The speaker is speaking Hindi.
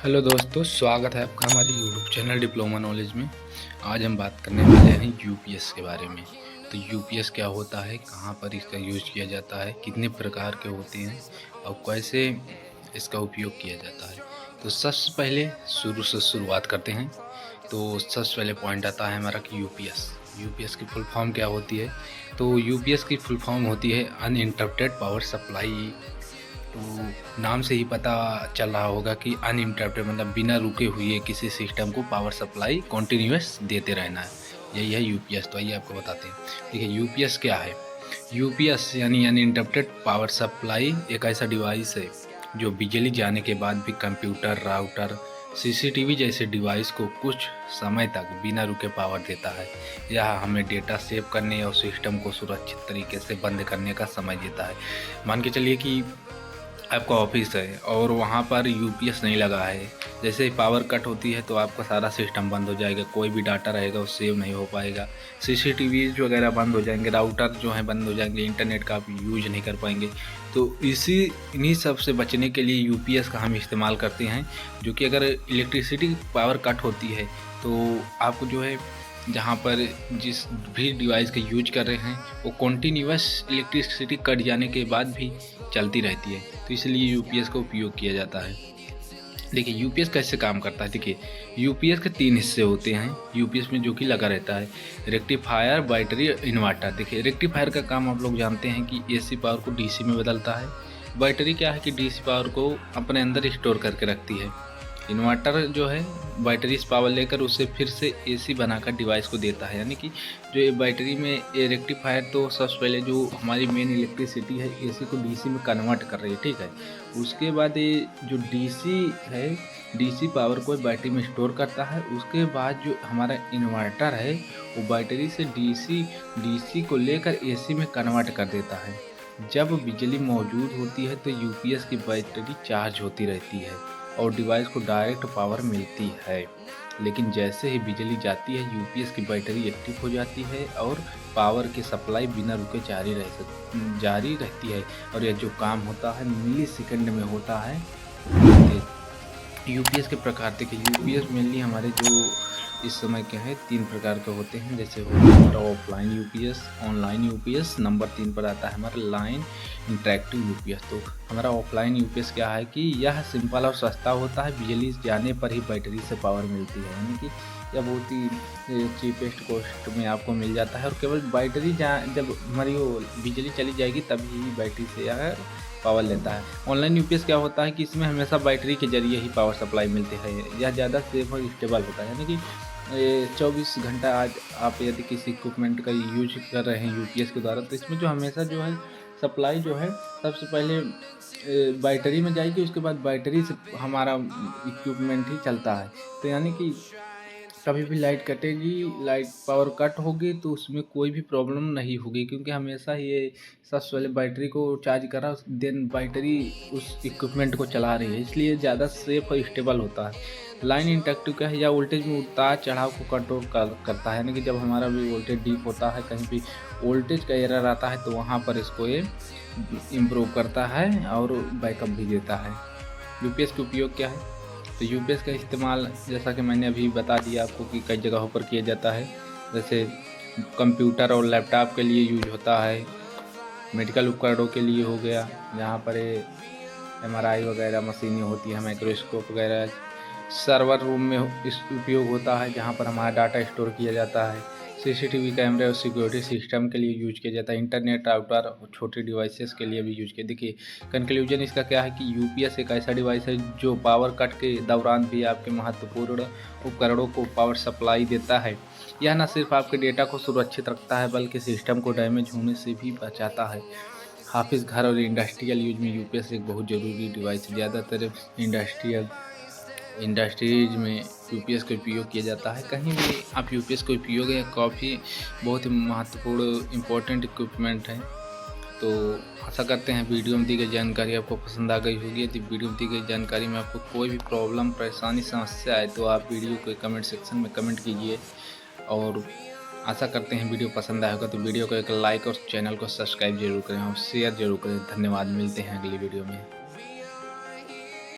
हेलो दोस्तों, स्वागत है आपका हमारे यूट्यूब चैनल डिप्लोमा नॉलेज में। आज हम बात करने वाले हैं यूपीएस के बारे में। तो यूपीएस क्या होता है, कहाँ पर इसका यूज़ किया जाता है, कितने प्रकार के होते हैं और कैसे इसका उपयोग किया जाता है। तो सबसे पहले शुरू से शुरुआत करते हैं। तो सबसे पहले पॉइंट आता है हमारा कि यूपीएस यूपीएस की फुल फॉर्म क्या होती है। तो यूपीएस की फुल फॉर्म होती है अनइंटरप्टेड पावर सप्लाई। तो नाम से ही पता चल रहा होगा कि अनइंटरप्टेड मतलब बिना रुके हुए किसी सिस्टम को पावर सप्लाई कॉन्टीन्यूअस देते रहना है, यही है यूपीएस। तो आइए आपको बताते हैं। देखिए यूपीएस क्या है। यूपीएस यानी अनइंटरप्टेड पावर सप्लाई एक ऐसा डिवाइस है जो बिजली जाने के बाद भी कंप्यूटर, राउटर, सीसीटीवी जैसे डिवाइस को कुछ समय तक बिना रुके पावर देता है। यह हमें डेटा सेव करने और सिस्टम को सुरक्षित तरीके से बंद करने का समय देता है। मान के चलिए कि आपका ऑफिस है और वहाँ पर यूपीएस नहीं लगा है। जैसे ही पावर कट होती है तो आपका सारा सिस्टम बंद हो जाएगा, कोई भी डाटा रहेगा वो सेव नहीं हो पाएगा, सीसीटीवीज वगैरह बंद हो जाएंगे, राउटर जो है बंद हो जाएंगे, इंटरनेट का आप यूज नहीं कर पाएंगे। तो इन्हीं सब से बचने के लिए यूपीएस का हम इस्तेमाल करते हैं। जो कि अगर इलेक्ट्रिसिटी पावर कट होती है तो आपको जो है जहाँ पर जिस भी डिवाइस का यूज कर रहे हैं वो कॉन्टीन्यूअस इलेक्ट्रिसिटी कट जाने के बाद भी चलती रहती है। तो इसलिए यूपीएस का उपयोग किया जाता है। देखिए यूपीएस कैसे काम करता है। देखिए यूपीएस के 3 हिस्से होते हैं यूपीएस में, जो कि लगा रहता है। Rectifier, battery, inverter. देखिए रेक्टिफायर का काम आप लोग जानते हैं कि एसी पावर को डीसी में बदलता है। बैटरी क्या है कि डीसी पावर को अपने अंदर स्टोर करके रखती है। इन्वर्टर जो है बैटरी से पावर लेकर उसे फिर से एसी बनाकर डिवाइस को देता है। यानी कि जो ये बैटरी में ये रेक्टिफायर तो सबसे पहले जो हमारी मेन इलेक्ट्रिसिटी है एसी को डीसी में कन्वर्ट कर रही है, ठीक है। उसके बाद ये जो डीसी है, डीसी पावर को बैटरी में स्टोर करता है। उसके बाद जो हमारा इन्वर्टर है वो बैटरी से डीसी को लेकर एसी में कन्वर्ट कर देता है। जब बिजली मौजूद होती है तो यूपीएस की बैटरी चार्ज होती रहती है और डिवाइस को डायरेक्ट पावर मिलती है। लेकिन जैसे ही बिजली जाती है यूपीएस की बैटरी एक्टिव हो जाती है और पावर की सप्लाई बिना रुके जारी रहती है। और यह जो काम होता है मिली सेकंड में होता है। यूपीएस के प्रकार देखिए, यूपीएस मेनली हमारे जो इस समय के हैं 3 प्रकार के होते हैं। जैसे हो गया हमारा offline UPS, online UPS, number 3 पर आता है हमारा लाइन इंटरेक्टिव यूपीएस। तो हमारा ऑफलाइन यूपीएस क्या है कि यह सिंपल और सस्ता होता है, बिजली जाने पर ही बैटरी से पावर मिलती है। यानी कि यह बहुत ही चीपेस्ट कॉस्ट में आपको मिल जाता है और केवल बैटरी जब हमारी वो बिजली चली जाएगी तभी बैटरी से यह पावर लेता है। ऑनलाइन यूपीएस क्या होता है कि इसमें हमेशा बैटरी के जरिए ही पावर सप्लाई मिलती है। यह ज़्यादा सेफ और स्टेबल होता है। यानी कि 24 घंटा आज आप यदि किसी इक्विपमेंट का यूज कर रहे हैं यूपीएस के द्वारा तो इसमें जो हमेशा जो है सप्लाई जो है सबसे पहले बैटरी में जाएगी, उसके बाद बैटरी से हमारा इक्विपमेंट ही चलता है। तो यानी कि कभी भी लाइट कटेगी, लाइट पावर कट होगी तो उसमें कोई भी प्रॉब्लम नहीं होगी, क्योंकि हमेशा ये सबसे पहले बैटरी को चार्ज करा देन बैटरी उस इक्विपमेंट को चला रही है, इसलिए ज़्यादा सेफ और स्टेबल होता है। लाइन इंडक्टिव क्या है, या वोल्टेज में उतार चढ़ाव को कंट्रोल करता है। यानी कि जब हमारा भी वोल्टेज डीप होता है, कहीं भी वोल्टेज का एरर आता है तो वहाँ पर इसको ये इम्प्रूव करता है और बैकअप भी देता है। यूपीएस का उपयोग क्या है। तो यूपीएस का इस्तेमाल जैसा कि मैंने अभी बता दिया आपको कि कई जगहों पर किया जाता है। जैसे कंप्यूटर और लैपटॉप के लिए यूज होता है, मेडिकल उपकरणों के लिए हो गया, जहाँ पर एमआरआई वगैरह मशीनें होती हैं, माइक्रोस्कोप वगैरह। सर्वर रूम में इस उपयोग होता है जहाँ पर हमारा डाटा स्टोर किया जाता है। सीसीटीवी कैमरे और सिक्योरिटी सिस्टम के लिए यूज किया जाता है। इंटरनेट, राउटर और छोटे डिवाइसेस के लिए भी यूज किया। देखिए कंक्लूजन इसका क्या है कि यूपीएस एक ऐसा डिवाइस है जो पावर कट के दौरान भी आपके महत्वपूर्ण उपकरणों को पावर सप्लाई देता है। यह न सिर्फ आपके डेटा को सुरक्षित रखता है बल्कि सिस्टम को डैमेज होने से भी बचाता है। ऑफिस, घर और इंडस्ट्रियल यूज में यूपीएस एक बहुत ज़रूरी डिवाइस है। ज़्यादातर इंडस्ट्रीज में यूपीएस का उपयोग किया जाता है। कहीं भी आप यूपीएस का उपयोग है, काफ़ी बहुत ही महत्वपूर्ण इम्पोर्टेंट इक्विपमेंट है। तो आशा करते हैं वीडियो में दी गई जानकारी आपको पसंद आ गई होगी। यदि वीडियो में दी गई जानकारी में आपको कोई भी प्रॉब्लम, परेशानी, समस्या आए तो आप वीडियो को कमेंट सेक्शन में कमेंट कीजिए। और आशा करते हैं वीडियो पसंद आएगा तो वीडियो को एक लाइक और चैनल को सब्सक्राइब जरूर करें और शेयर जरूर करें। धन्यवाद, मिलते हैं अगली वीडियो में।